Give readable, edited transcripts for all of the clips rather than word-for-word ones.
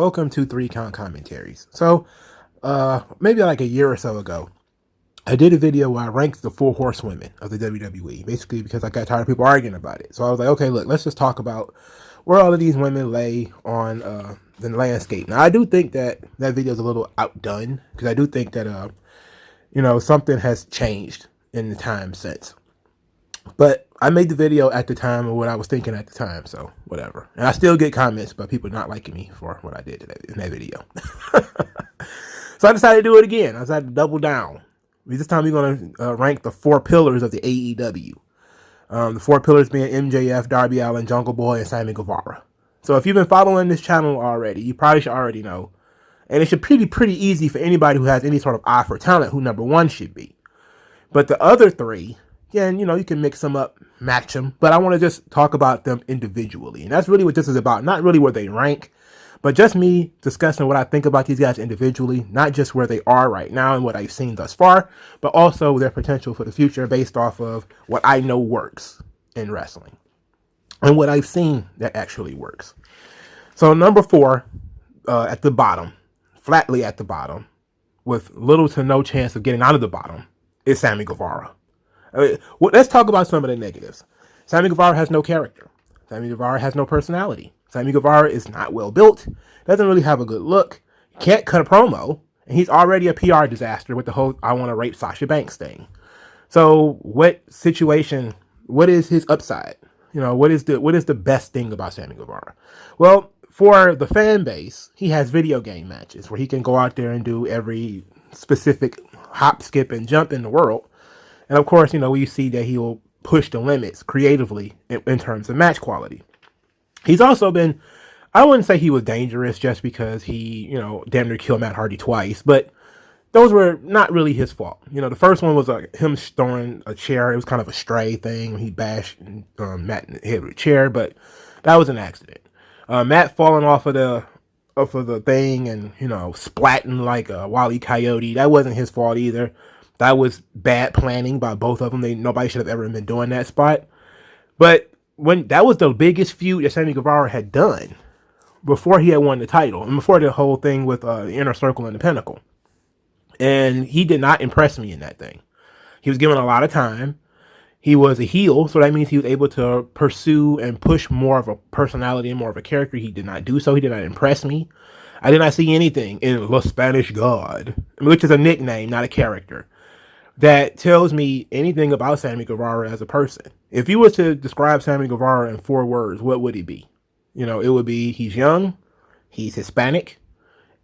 Welcome to 3 Count Commentaries. So, maybe like a year or so ago, I did a video where I ranked the 4 horsewomen of the WWE, basically because I got tired of people arguing about it. So I was like, okay, look, let's just talk about where all of these women lay on the landscape. Now, I do think that video is a little outdone, because I do think that, something has changed in the time since. But I made the video at the time of what I was thinking at the time, so whatever. And I still get comments about people not liking me for what I did in that video. So I decided to do it again. I decided to double down. This time we're going to rank the 4 pillars of the AEW. The 4 pillars being MJF, Darby Allin, Jungle Boy, and Sammy Guevara. So if you've been following this channel already, you probably should already know. And it should be pretty easy for anybody who has any sort of eye for talent who number 1 should be. But the other 3... again, you can mix them up, match them, but I want to just talk about them individually. And that's really what this is about. Not really where they rank, but just me discussing what I think about these guys individually, not just where they are right now and what I've seen thus far, but also their potential for the future based off of what I know works in wrestling and what I've seen that actually works. So number 4, at the bottom, flatly at the bottom, with little to no chance of getting out of the bottom, is Sammy Guevara. Let's talk about some of the negatives. Sammy Guevara has no character. Sammy Guevara has no personality. Sammy Guevara is not well built. Doesn't really have a good look. Can't cut a promo. And he's already a PR disaster with the whole I want to rape Sasha Banks thing. So what is his upside? What is the best thing about Sammy Guevara? Well, for the fan base, he has video game matches where he can go out there and do every specific hop, skip, and jump in the world. And of course, we see that he will push the limits creatively in terms of match quality. He's also been, I wouldn't say he was dangerous just because he, damn near killed Matt Hardy twice, but those were not really his fault. The first one was him throwing a chair. It was kind of a stray thing. He bashed Matt in the head with a chair, but that was an accident. Matt falling off of the thing and, splatting like a Wile E. Coyote, that wasn't his fault either. That was bad planning by both of them. Nobody should have ever been doing that spot. But when that was the biggest feud that Sammy Guevara had done before he had won the title and before the whole thing with the Inner Circle and the Pinnacle. And he did not impress me in that thing. He was given a lot of time. He was a heel, so that means he was able to pursue and push more of a personality and more of a character. He did not do so. He did not impress me. I did not see anything in the Spanish God, which is a nickname, not a character, that tells me anything about Sammy Guevara as a person. If you were to describe Sammy Guevara in 4 words, what would he be? It would be he's young, he's Hispanic,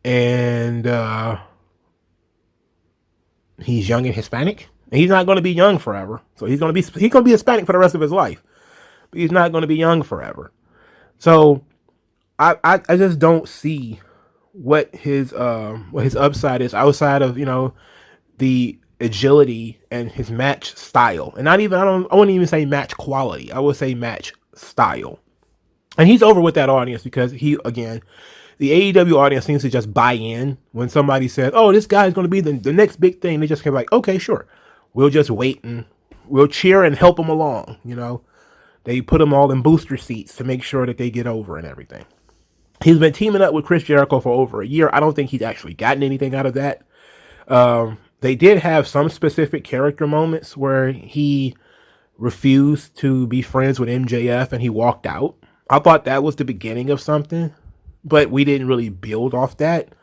and he's young and Hispanic. And he's not going to be young forever. So he's going to be Hispanic for the rest of his life. But he's not going to be young forever. So I just don't see what his upside is outside of, the agility and his match style. And I wouldn't even say match quality. I would say match style. And he's over with that audience because the AEW audience seems to just buy in when somebody says, oh, this guy's going to be the next big thing. They just kind of like, okay, sure. We'll just wait and we'll cheer and help them along. They put them all in booster seats to make sure that they get over and everything. He's been teaming up with Chris Jericho for over a year. I don't think he's actually gotten anything out of that. They did have some specific character moments where he refused to be friends with MJF and he walked out. I thought that was the beginning of something, but we didn't really build off that,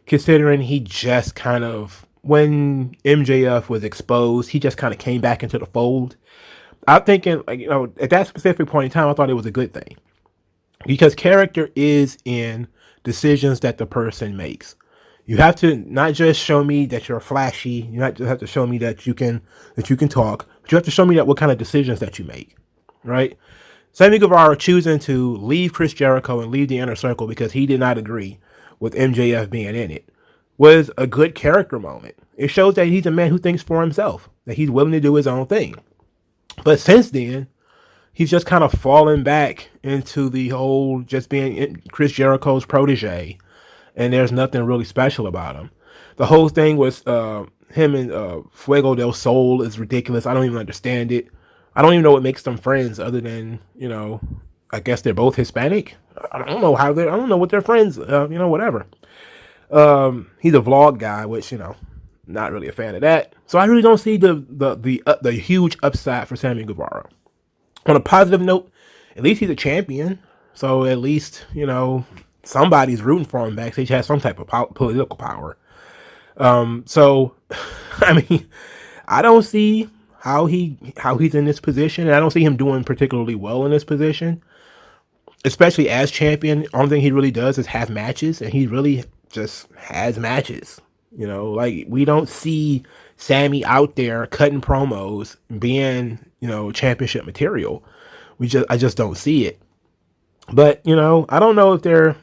considering he just kind of, when MJF was exposed, he just kind of came back into the fold. I'm thinking, at that specific point in time, I thought it was a good thing, because character is in decisions that the person makes. You have to not just show me that you're flashy. You not just have to show me that you can talk, but you have to show me that what kind of decisions that you make, right? Sammy Guevara choosing to leave Chris Jericho and leave the Inner Circle because he did not agree with MJF being in it was a good character moment. It shows that he's a man who thinks for himself, that he's willing to do his own thing. But since then, he's just kind of fallen back into the whole just being Chris Jericho's protege. And there's nothing really special about him. The whole thing was him and Fuego del Sol is ridiculous. I don't even understand it. I don't even know what makes them friends other than, I guess they're both Hispanic. I don't know how I don't know what they're friends. Whatever. He's a vlog guy, which not really a fan of that. So I really don't see the huge upside for Sammy Guevara. On a positive note, at least he's a champion. So at least somebody's rooting for him backstage. Has some type of political power. So I mean, I don't see how he's in this position, and I don't see him doing particularly well in this position, especially as champion. Only thing he really does is have matches, and he really just has matches. Like we don't see Sammy out there cutting promos, being championship material. I just don't see it. But I don't know if they're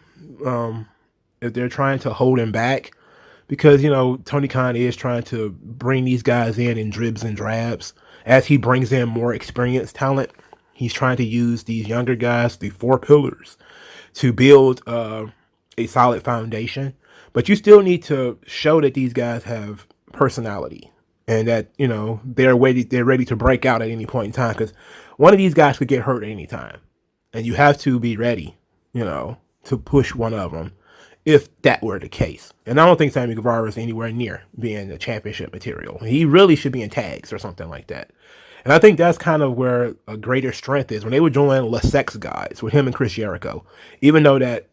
trying to hold him back, because Tony Khan is trying to bring these guys in dribs and drabs. As he brings in more experienced talent, he's trying to use these younger guys, the four pillars, to build a solid foundation. But you still need to show that these guys have personality, and that they're ready to break out at any point in time, because one of these guys could get hurt at any time, and you have to be ready to push one of them if that were the case. And I don't think Sammy Guevara is anywhere near being a championship material. He really should be in tags or something like that. And I think that's kind of where a greater strength is. When they were joining Le Sex guys with him and Chris Jericho, even though that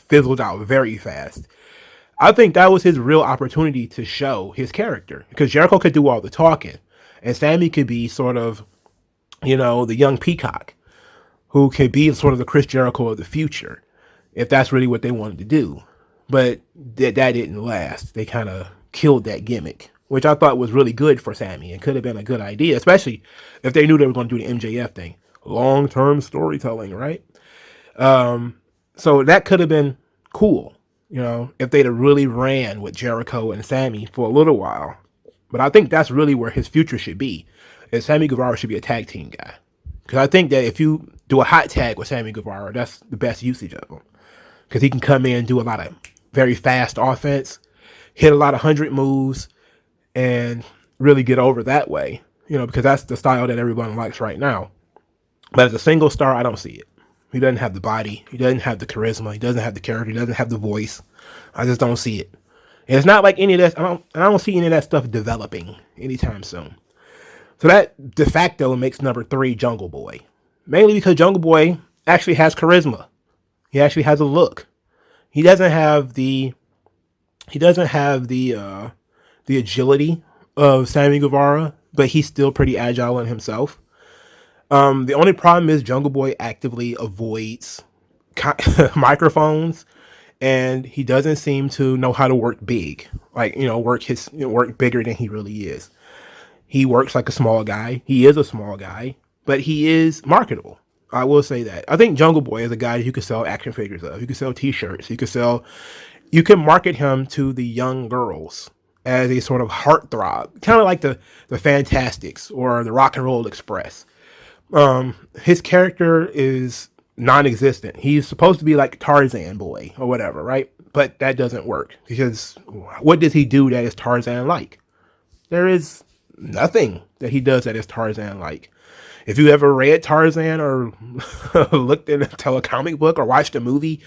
fizzled out very fast, I think that was his real opportunity to show his character, because Jericho could do all the talking, and Sammy could be sort of, the young peacock who could be sort of the Chris Jericho of the future, if that's really what they wanted to do. But that didn't last. They kind of killed that gimmick, which I thought was really good for Sammy and could have been a good idea, especially if they knew they were going to do the MJF thing. Long-term storytelling, right? So that could have been cool, if they'd have really ran with Jericho and Sammy for a little while. But I think that's really where his future should be. Is Sammy Guevara should be a tag team guy. Because I think that if you do a hot tag with Sammy Guevara, that's the best usage of him. Because he can come in and do a lot of very fast offense, hit a lot of 100 moves, and really get over that way. Because that's the style that everyone likes right now. But as a single star, I don't see it. He doesn't have the body. He doesn't have the charisma. He doesn't have the character. He doesn't have the voice. I just don't see it. And it's not like any of that. I don't see any of that stuff developing anytime soon. So that de facto makes number 3 Jungle Boy. Mainly because Jungle Boy actually has charisma. He actually has a look. He doesn't have the agility of Sammy Guevara, but he's still pretty agile in himself. The only problem is Jungle Boy actively avoids microphones, and he doesn't seem to know how to work big, work bigger than he really is. He works like a small guy. He is a small guy, but he is marketable. I will say that. I think Jungle Boy is a guy you could sell action figures of. You could sell T-shirts. You can market him to the young girls as a sort of heartthrob, kind of like the Fantastics or the Rock and Roll Express. His character is non-existent. He's supposed to be like Tarzan Boy or whatever, right? But that doesn't work, because what does he do that is Tarzan like? There is nothing that he does that is Tarzan like. If you ever read Tarzan or looked in a telecomic book or watched a movie,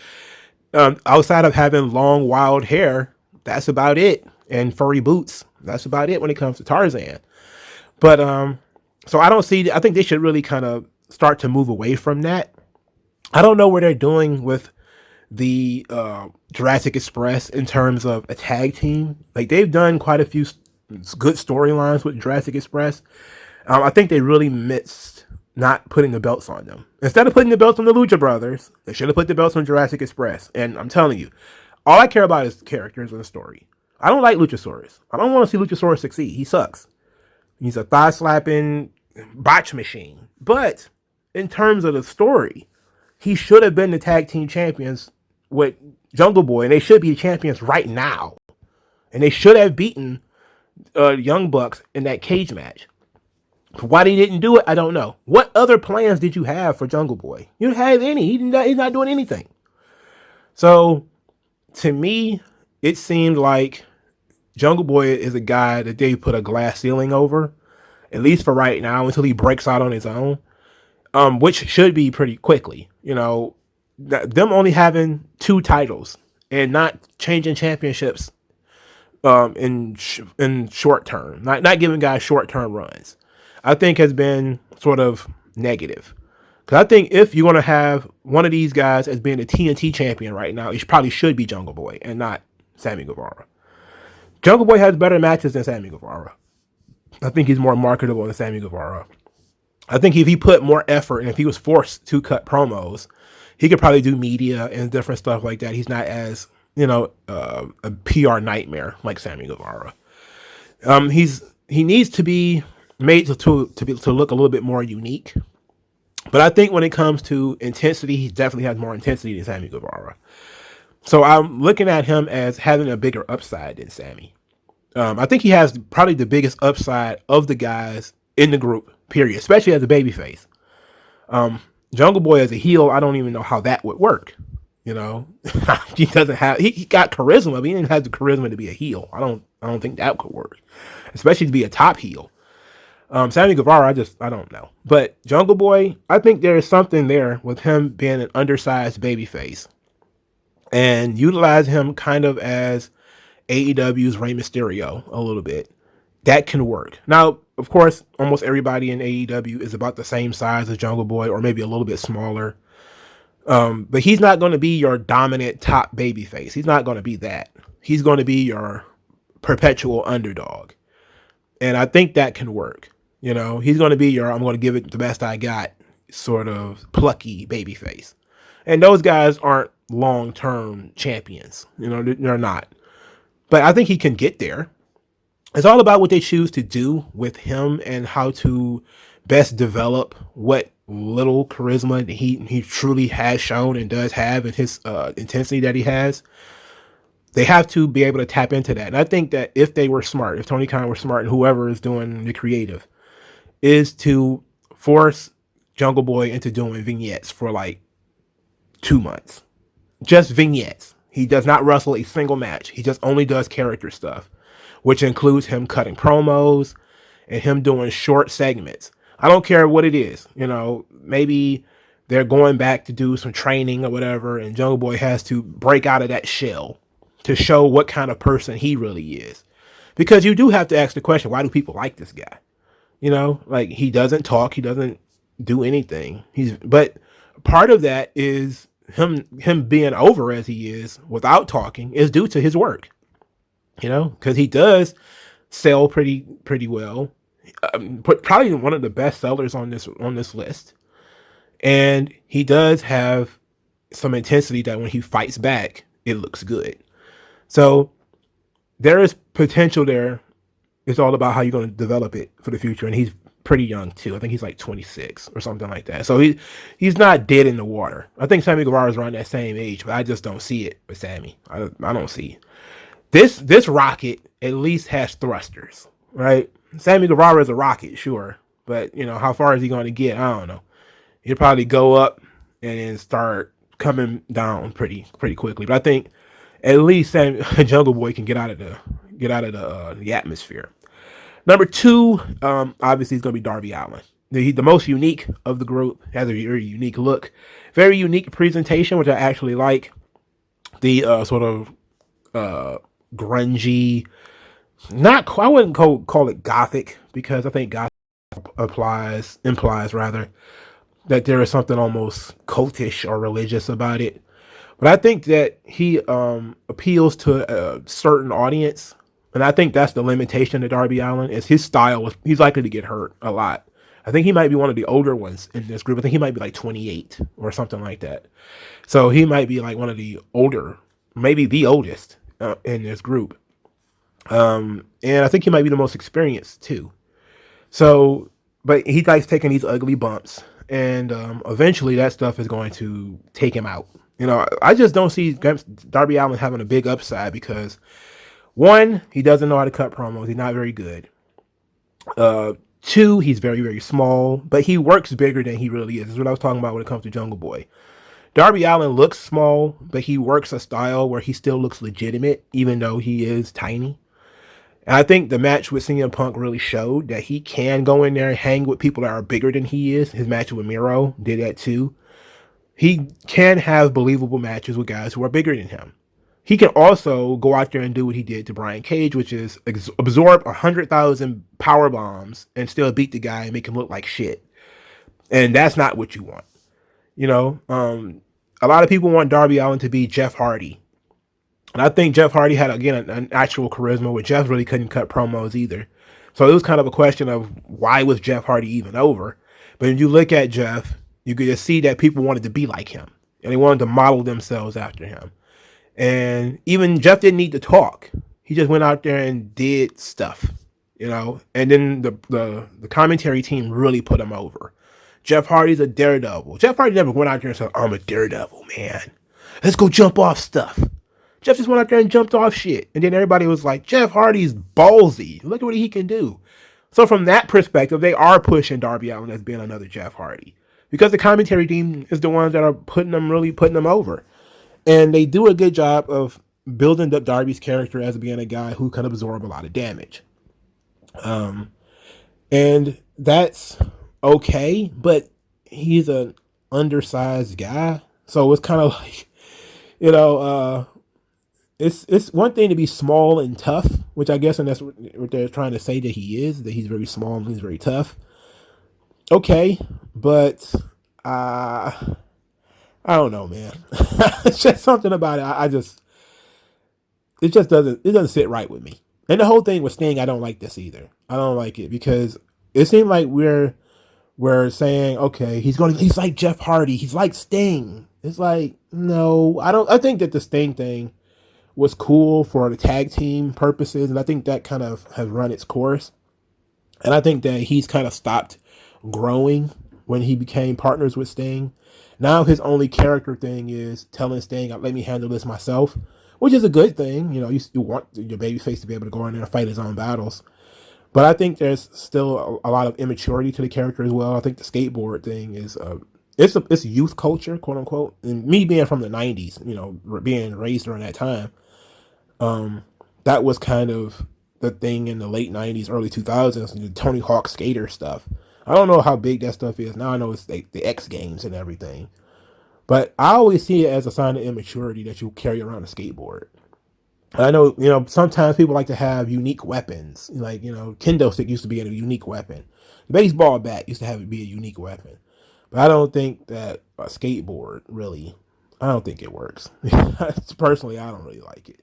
outside of having long wild hair, that's about it. And furry boots, that's about it when it comes to Tarzan. But so I think they should really kind of start to move away from that. I don't know what they're doing with the Jurassic Express in terms of a tag team. Like, they've done quite a few good storylines with Jurassic Express. I think they really missed not putting the belts on them. Instead of putting the belts on the Lucha Brothers, they should have put the belts on Jurassic Express. And I'm telling you, all I care about is the characters and the story. I don't like Luchasaurus. I don't want to see Luchasaurus succeed. He sucks. He's a thigh-slapping botch machine. But in terms of the story, he should have been the tag team champions with Jungle Boy, and they should be champions right now. And they should have beaten Young Bucks in that cage match. Why they didn't do it, I don't know. What other plans did you have for Jungle Boy? You didn't have any. He's not doing anything. So, to me, it seemed like Jungle Boy is a guy that they put a glass ceiling over, at least for right now, until he breaks out on his own. which should be pretty quickly. Them only having 2 titles and not changing championships in short term, not giving guys short term runs, I think has been sort of negative. Because I think if you're going to have one of these guys as being a TNT champion right now, it probably should be Jungle Boy and not Sammy Guevara. Jungle Boy has better matches than Sammy Guevara. I think he's more marketable than Sammy Guevara. I think if he put more effort and if he was forced to cut promos, he could probably do media and different stuff like that. He's not as, a PR nightmare like Sammy Guevara. He needs to be made to look a little bit more unique. But I think when it comes to intensity, he definitely has more intensity than Sammy Guevara. So I'm looking at him as having a bigger upside than Sammy. I think he has probably the biggest upside of the guys in the group, period, especially as a babyface. Jungle Boy as a heel, I don't even know how that would work. He doesn't have, he got charisma, but he didn't have the charisma to be a heel. I don't think that could work, especially to be a top heel. Sammy Guevara, I don't know. But Jungle Boy, I think there is something there with him being an undersized babyface and utilize him kind of as AEW's Rey Mysterio a little bit. That can work. Now, of course, almost everybody in AEW is about the same size as Jungle Boy or maybe a little bit smaller. But he's not going to be your dominant top babyface. He's not going to be that. He's going to be your perpetual underdog. And I think that can work. He's going to be your, I'm going to give it the best I got sort of plucky babyface. And those guys aren't long-term champions. They're not. But I think he can get there. It's all about what they choose to do with him and how to best develop what little charisma he truly has shown and does have, and his intensity that he has. They have to be able to tap into that. And I think that if they were smart, if Tony Khan were smart and whoever is doing the creative, is to force Jungle Boy into doing vignettes for like 2 months. Just vignettes. He does not wrestle a single match. He just only does character stuff, which includes him cutting promos and him doing short segments. I don't care what it is. Maybe they're going back to do some training or whatever, and Jungle Boy has to break out of that shell to show what kind of person he really is. Because you do have to ask the question, why do people like this guy? Like, he doesn't talk, he doesn't do anything. But part of that is him being over as he is without talking is due to his work. Because he does sell pretty well. Probably one of the best sellers on this list. And he does have some intensity that when he fights back, it looks good. So there is potential there. It's all about how you're going to develop it for the future. And he's pretty young too. I think he's like 26 or something like that. So he's not dead in the water. I think Sammy Guevara is around that same age, but I just don't see it with Sammy. I don't see it. This rocket at least has thrusters, right? Sammy Guevara is a rocket, sure. But, how far is he going to get? I don't know. He'll probably go up and then start coming down pretty quickly. But I think at least Jungle Boy can get out of the atmosphere. Number 2, obviously, is going to be Darby Allin. The most unique of the group, has a very unique look, very unique presentation, which I actually like. The sort of grungy, I wouldn't call it gothic, because I think gothic implies that there is something almost cultish or religious about it. But I think that he appeals to a certain audience. And I think that's the limitation of Darby Allin, is his style. He's likely to get hurt a lot. I think he might be one of the older ones in this group. I think he might be like 28 or something like that. So he might be like one of the older, maybe the oldest in this group. And I think he might be the most experienced too. So, but he likes taking these ugly bumps. And eventually that stuff is going to take him out. I just don't see Darby Allin having a big upside because, 1, he doesn't know how to cut promos. He's not very good. 2, he's very, very small, but he works bigger than he really is. That's what I was talking about when it comes to Jungle Boy. Darby Allin looks small, but he works a style where he still looks legitimate, even though he is tiny. And I think the match with CM Punk really showed that he can go in there and hang with people that are bigger than he is. His match with Miro did that too. He can have believable matches with guys who are bigger than him. He can also go out there and do what he did to Brian Cage, which is absorb 100,000 power bombs and still beat the guy and make him look like shit. And that's not what you want. You know, a lot of people want Darby Allin to be Jeff Hardy. And I think Jeff Hardy had, again, an actual charisma where Jeff really couldn't cut promos either. So it was kind of a question of why was Jeff Hardy even over? But if you look at Jeff, you could just see that people wanted to be like him. And they wanted to model themselves after him. And even Jeff didn't need to talk. He just went out there and did stuff, you know. And then the commentary team really put him over. Jeff Hardy's a daredevil. Jeff Hardy never went out there and said, I'm a daredevil, man. Let's go jump off stuff. Jeff just went out there and jumped off shit. And then everybody was like, Jeff Hardy's ballsy. Look at what he can do. So from that perspective, they are pushing Darby Allin as being another Jeff Hardy. Because the commentary team is the ones that are putting them over. And they do a good job of building up Darby's character as being a guy who can absorb a lot of damage. And that's okay, but he's an undersized guy. So it's kind of like, you know, it's one thing to be small and tough, which I guess, and that's what they're trying to say that he is, that he's very small and he's very tough. Okay, but I don't know, man. It's just something about it. It doesn't sit right with me. And the whole thing with Sting, I don't like this either. I don't like it because it seemed like we're saying, okay, he's like Jeff Hardy, he's like Sting. It's like, no, I think that the Sting thing was cool for the tag team purposes, and I think that kind of has run its course. And I think that he's kind of stopped growing when he became partners with Sting. Now his only character thing is telling Sting, let me handle this myself, which is a good thing. You know, you want your babyface to be able to go in there and fight his own battles. But I think there's still a lot of immaturity to the character as well. I think the skateboard thing is it's youth culture, quote unquote. And me being from the 90s, you know, being raised during that time, that was kind of the thing in the late 90s, early 2000s, the Tony Hawk skater stuff. I don't know how big that stuff is. Now I know it's the X Games and everything. But I always see it as a sign of immaturity that you carry around a skateboard. I know, you know, sometimes people like to have unique weapons. Like, you know, kendo stick used to be a unique weapon. The baseball bat used to have it be a unique weapon. But I don't think that a skateboard really, I don't think it works. Personally, I don't really like it.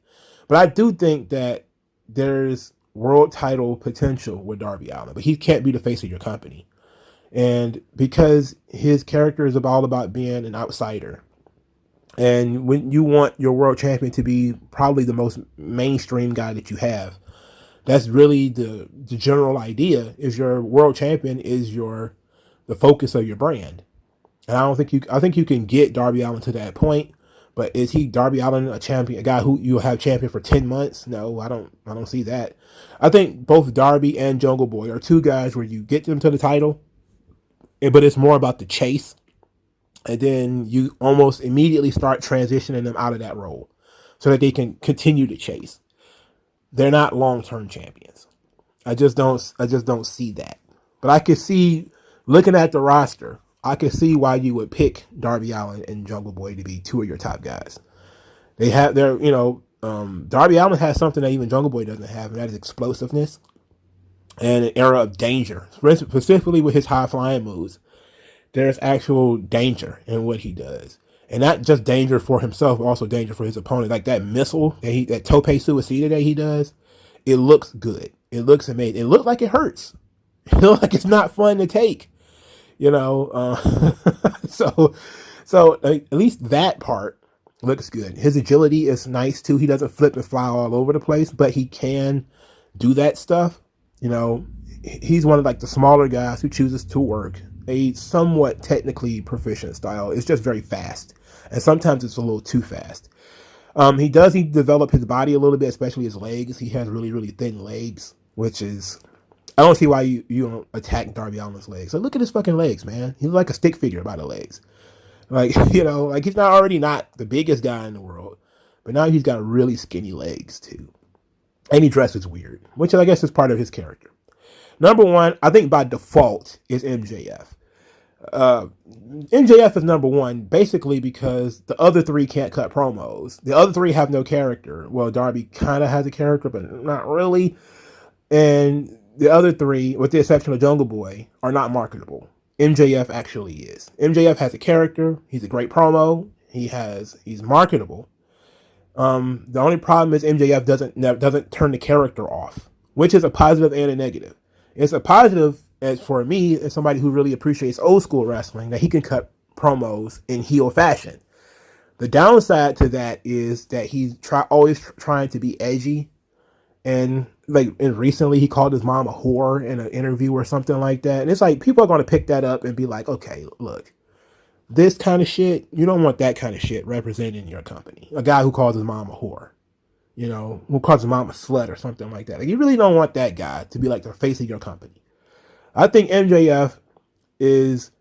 But I do think that there's world title potential with Darby Allin. But he can't be the face of your company. And because his character is all about being an outsider. And when you want your world champion to be probably the most mainstream guy that you have, that's really the general idea, is your world champion is the focus of your brand. And I think you can get Darby Allin to that point, but is he Darby Allin a champion, a guy who you'll have champion for 10 months? No, I don't see that. I think both Darby and Jungle Boy are two guys where you get them to the title, but it's more about the chase. And then you almost immediately start transitioning them out of that role so that they can continue to chase. They're not long-term champions. I just don't see that. But I could see, looking at the roster, I could see why you would pick Darby Allin and Jungle Boy to be two of your top guys. They have their, you know, Darby Allin has something that even Jungle Boy doesn't have, and that is explosiveness and an era of danger, specifically with his high-flying moves. There's actual danger in what he does. And not just danger for himself, but also danger for his opponent. Like that missile, that tope suicida that he does, it looks good. It looks amazing. It looks like it hurts. It looks like it's not fun to take. You know, so at least that part looks good. His agility is nice too. He doesn't flip and fly all over the place, but he can do that stuff. You know, he's one of like the smaller guys who chooses to work a somewhat technically proficient style. It's just very fast, and sometimes it's a little too fast. He develop his body a little bit, especially his legs. He has really, really thin legs, which is, I don't see why you don't attack Darby Allin's legs. So look at his fucking legs, man. He's like a stick figure by the legs. Like, you know, like he's not the biggest guy in the world, but now he's got really skinny legs too. and he dresses weird, which I guess is part of his character. Number one, I think by default, is MJF. MJF is number one basically because the other three can't cut promos. The other three have no character. Well, Darby kind of has a character, but not really. And the other three, with the exception of Jungle Boy, are not marketable. MJF actually is. MJF has a character. He's a great promo. He's marketable. The only problem is MJF doesn't turn the character off, which is a positive and a negative. It's a positive as for me, as somebody who really appreciates old school wrestling, that he can cut promos in heel fashion. The downside to that is that he's always trying to be edgy, and recently he called his mom a whore in an interview or something like that. And it's like people are going to pick that up and be like, okay, look, this kind of shit, you don't want that kind of shit representing your company. A guy who calls his mom a whore, who calls his mom a slut or something like that. Like, you really don't want that guy to be like the face of your company. I think MJF is,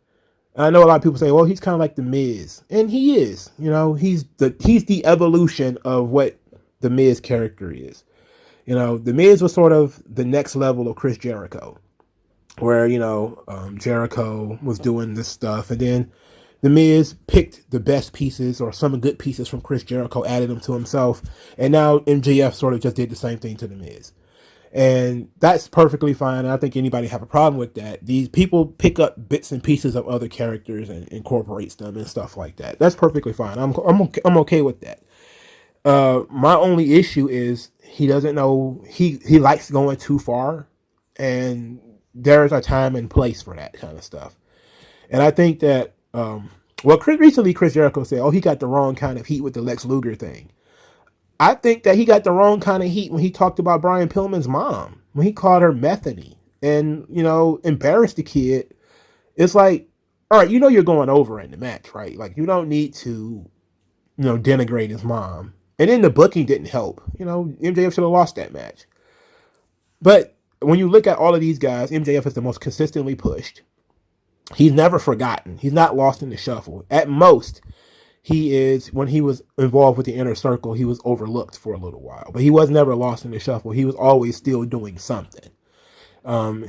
I know a lot of people say, well, he's kind of like the Miz, and he is. He's the evolution of what the Miz character is. The Miz was sort of the next level of Chris Jericho, where Jericho was doing this stuff, and then the Miz picked the best pieces or some good pieces from Chris Jericho, added them to himself, and now MJF sort of just did the same thing to the Miz. And that's perfectly fine. I don't think anybody have a problem with that. These people pick up bits and pieces of other characters and incorporates them and stuff like that. That's perfectly fine. I'm okay with that. My only issue is he doesn't know, he likes going too far, and there's a time and place for that kind of stuff. And I think that recently Chris Jericho said, he got the wrong kind of heat with the Lex Luger thing. I think that he got the wrong kind of heat when he talked about Brian Pillman's mom, when he called her Methany and, embarrassed the kid. It's like, all right, you're going over in the match, right? Like, you don't need to, denigrate his mom. And then the booking didn't help. MJF should have lost that match. But when you look at all of these guys, MJF is the most consistently pushed. He's never forgotten. He's not lost in the shuffle. At most, when he was involved with the Inner Circle, he was overlooked for a little while. But he was never lost in the shuffle. He was always still doing something.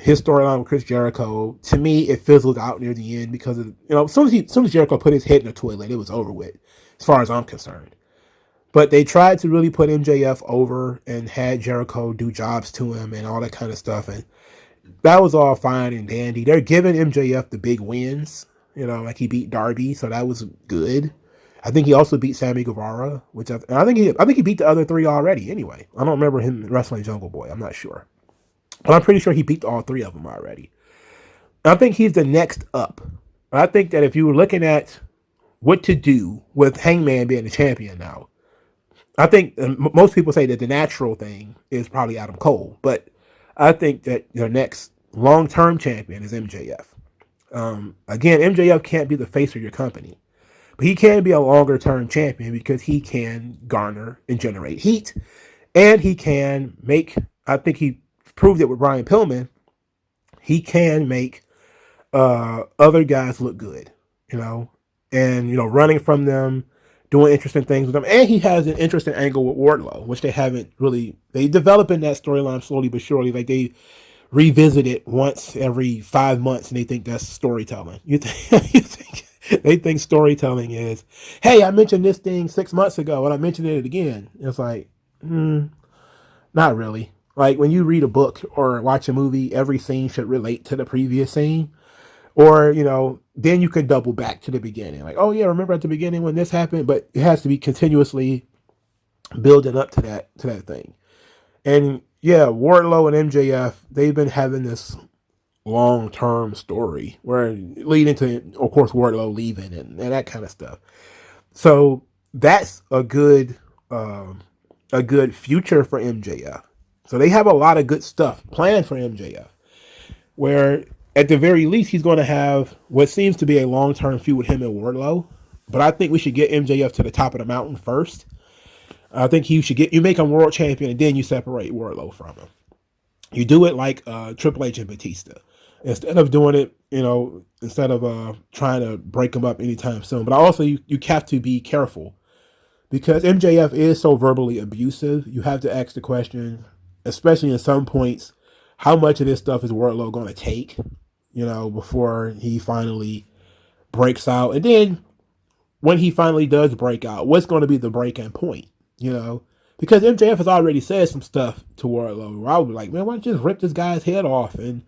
His storyline with Chris Jericho, to me, it fizzled out near the end because of, as soon as Jericho put his head in the toilet, it was over with, as far as I'm concerned. But they tried to really put MJF over and had Jericho do jobs to him and all that kind of stuff. And that was all fine and dandy. They're giving MJF the big wins, like he beat Darby, so that was good. I think he also beat Sammy Guevara, which I think he beat the other three already. Anyway, I don't remember him wrestling Jungle Boy. I'm not sure, but I'm pretty sure he beat all three of them already. I think he's the next up. I think that if you were looking at what to do with Hangman being the champion now, I think most people say that the natural thing is probably Adam Cole, but I think that your next long-term champion is MJF. Again, MJF can't be the face of your company, but he can be a longer-term champion because he can garner and generate heat, and he can make, I think he proved it with Brian Pillman, he can make other guys look good, and, running from them, doing interesting things with them. And he has an interesting angle with Wardlow, which they develop in that storyline slowly but surely. Like, they revisit it once every 5 months, and they think that's storytelling. They think storytelling is, hey, I mentioned this thing 6 months ago, and I mentioned it again. It's like, not really. Like, when you read a book or watch a movie, every scene should relate to the previous scene. Or, then you can double back to the beginning. Like, oh yeah, remember at the beginning when this happened? But it has to be continuously building up to that thing. And yeah, Wardlow and MJF, they've been having this long-term story where leading to, of course, Wardlow leaving and that kind of stuff. So that's a good future for MJF. So they have a lot of good stuff planned for MJF, where at the very least, he's going to have what seems to be a long-term feud with him and Wardlow. But I think we should get MJF to the top of the mountain first. I think you make him world champion, and then you separate Wardlow from him. You do it like Triple H and Batista. Instead of doing it, instead of trying to break him up anytime soon. But also, you have to be careful. Because MJF is so verbally abusive, you have to ask the question, especially in some points, how much of this stuff is Wardlow going to take, before he finally breaks out. And then when he finally does break out, what's going to be the break-in point, Because MJF has already said some stuff to Wardlow where I would be like, man, why don't you just rip this guy's head off and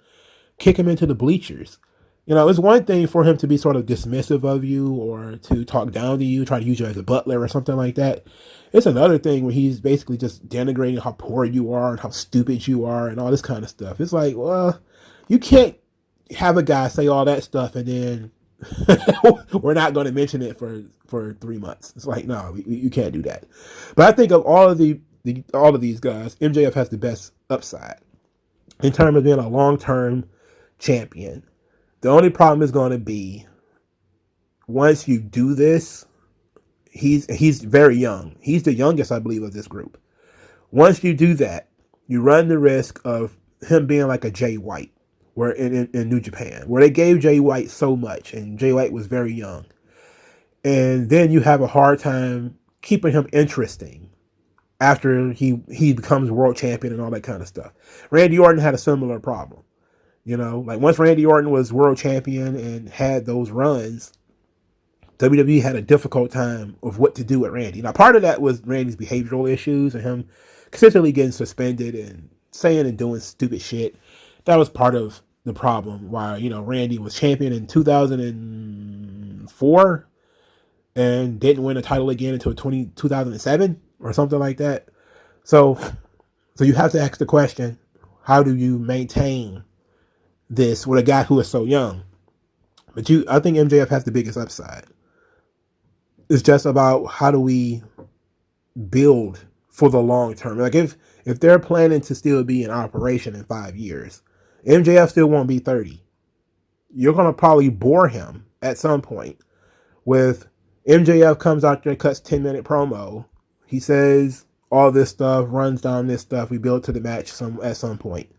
kick him into the bleachers? It's one thing for him to be sort of dismissive of you or to talk down to you, try to use you as a butler or something like that. It's another thing when he's basically just denigrating how poor you are and how stupid you are and all this kind of stuff. It's like, well, you can't have a guy say all that stuff and then we're not going to mention it for 3 months. It's like, no, you can't do that. But I think of all of these guys, MJF has the best upside in terms of being a long-term champion. The only problem is going to be once you do this, he's very young. He's the youngest, I believe, of this group. Once you do that, you run the risk of him being like a Jay White, where in New Japan, where they gave Jay White so much, and Jay White was very young. And then you have a hard time keeping him interesting after he becomes world champion and all that kind of stuff. Randy Orton had a similar problem. Like once Randy Orton was world champion and had those runs, WWE had a difficult time of what to do with Randy. Now, part of that was Randy's behavioral issues and him consistently getting suspended and saying and doing stupid shit. That was part of the problem why, Randy was champion in 2004 and didn't win a title again until 2007 or something like that. So you have to ask the question, how do you maintain this with a guy who is so young? But I think MJF has the biggest upside. It's just about how do we build for the long term. Like if they're planning to still be in operation in 5 years, MJF still won't be 30. You're going to probably bore him at some point with MJF comes out there, cuts 10-minute promo. He says all this stuff, runs down this stuff. We build to the match at some point.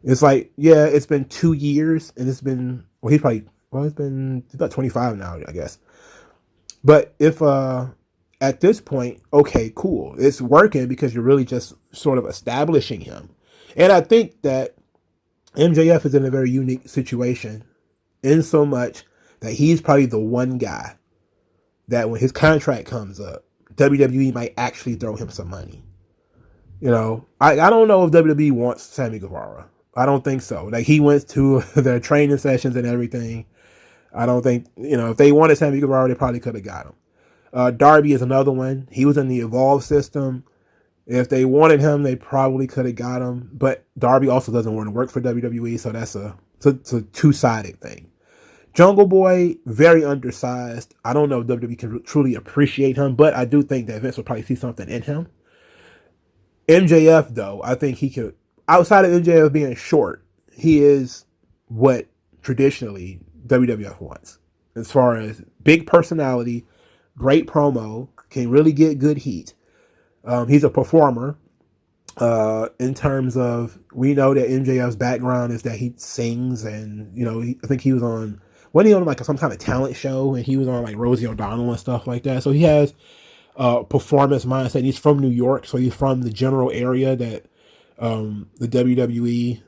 It's like, yeah, it's been 2 years and it's been, he's about 25 now, I guess. But if, at this point, okay, cool. It's working because you're really just sort of establishing him. And I think that MJF is in a very unique situation in so much that he's probably the one guy that when his contract comes up, WWE might actually throw him some money. I don't know if WWE wants Sammy Guevara. I don't think so. Like he went to their training sessions and everything. I don't think, if they wanted Sammy Guevara, they probably could have got him. Darby is another one. He was in the Evolve system. If they wanted him, they probably could have got him. But Darby also doesn't want to work for WWE, so that's a two-sided thing. Jungle Boy, very undersized. I don't know if WWE can truly appreciate him, but I do think that Vince will probably see something in him. MJF, though, I think he could, outside of MJF being short, he is what traditionally WWF wants. As far as big personality, great promo, can really get good heat. He's a performer. In terms of, we know that MJF's background is that he sings and, I think he was on, wasn't he on like some kind of talent show and he was on like Rosie O'Donnell and stuff like that. So he has a performance mindset. He's from New York, so he's from the general area that the WWE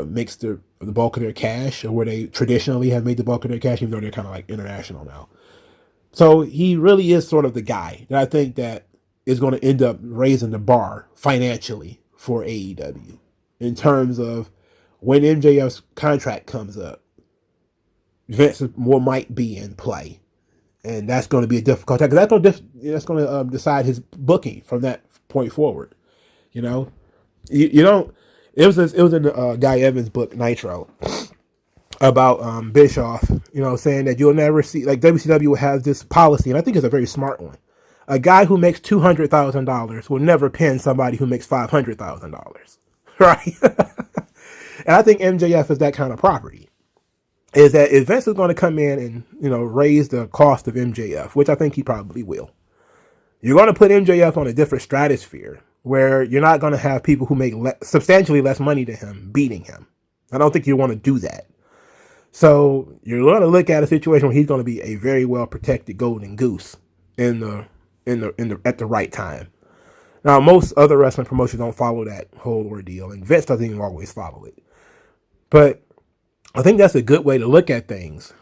makes the bulk of their cash, or where they traditionally have made the bulk of their cash, even though they're kind of like international now. So he really is sort of the guy that I think that is going to end up raising the bar financially for AEW in terms of when MJF's contract comes up. Vince might be in play, and that's going to be a difficult time because that's going to decide his booking from that point forward. You don't. It was in Guy Evans' book Nitro about Bischoff. Saying that you'll never see, like, WCW will have this policy, and I think it's a very smart one. A guy who makes $200,000 will never pin somebody who makes $500,000, right? And I think MJF is that kind of property. Is that if Vince is going to come in and raise the cost of MJF, which I think he probably will, you're going to put MJF on a different stratosphere where you're not going to have people who make substantially less money than him beating him. I don't think you want to do that. So you're going to look at a situation where he's going to be a very well protected golden goose at the right time. Now, most other wrestling promotions don't follow that whole ordeal, and Vince doesn't even always follow it. But I think that's a good way to look at things.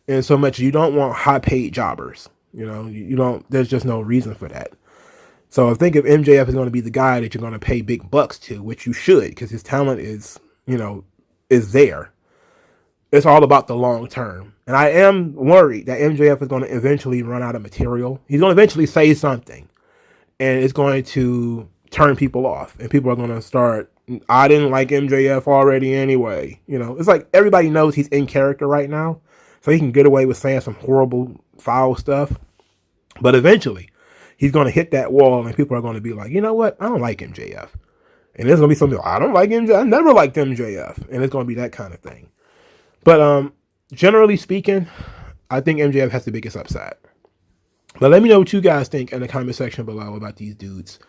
And so much you don't want high paid jobbers. You don't. There's just no reason for that. So I think if MJF is going to be the guy that you're going to pay big bucks to, which you should, because his talent is there. It's all about the long term. And I am worried that MJF is going to eventually run out of material. He's going to eventually say something, and it's going to turn people off. And people are going to start, I didn't like MJF already anyway. It's like everybody knows he's in character right now. So he can get away with saying some horrible, foul stuff. But eventually, he's going to hit that wall, and people are going to be like, you know what? I don't like MJF. And there's going to be something, I don't like MJF. I never liked MJF. And it's going to be that kind of thing. But generally speaking, I think MJF has the biggest upside. But let me know what you guys think in the comment section below about these dudes.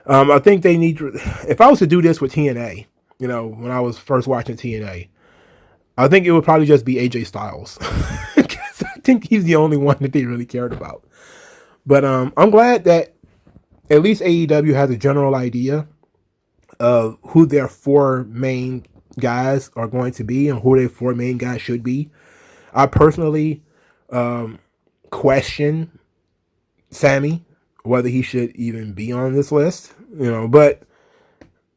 I think they need, if I was to do this with TNA, when I was first watching TNA, I think it would probably just be AJ Styles. I think he's the only one that they really cared about. But I'm glad that at least AEW has a general idea of who their 4 main guys are going to be and who their 4 main guys should be. I personally question Sammy, whether he should even be on this list, but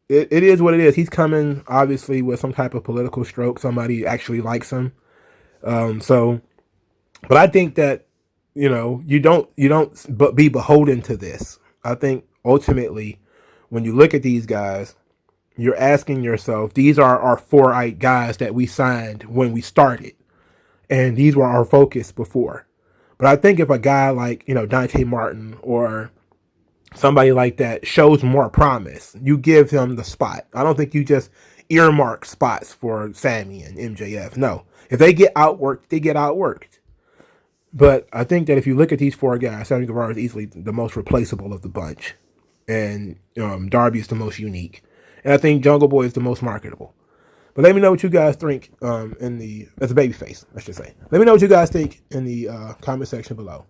it is what it is. He's coming obviously with some type of political stroke. Somebody actually likes him. But I think that, you don't be beholden to this. I think ultimately when you look at these guys, you're asking yourself, these are our 4 guys that we signed when we started. And these were our focus before. But I think if a guy like, Dante Martin or somebody like that shows more promise, you give him the spot. I don't think you just earmark spots for Sammy and MJF. No. If they get outworked, they get outworked. But I think that if you look at these 4 guys, Sammy Guevara is easily the most replaceable of the bunch. And Darby is the most unique. And I think Jungle Boy is the most marketable. But let me know what you guys think as a babyface, I should say. Let me know what you guys think in the comment section below.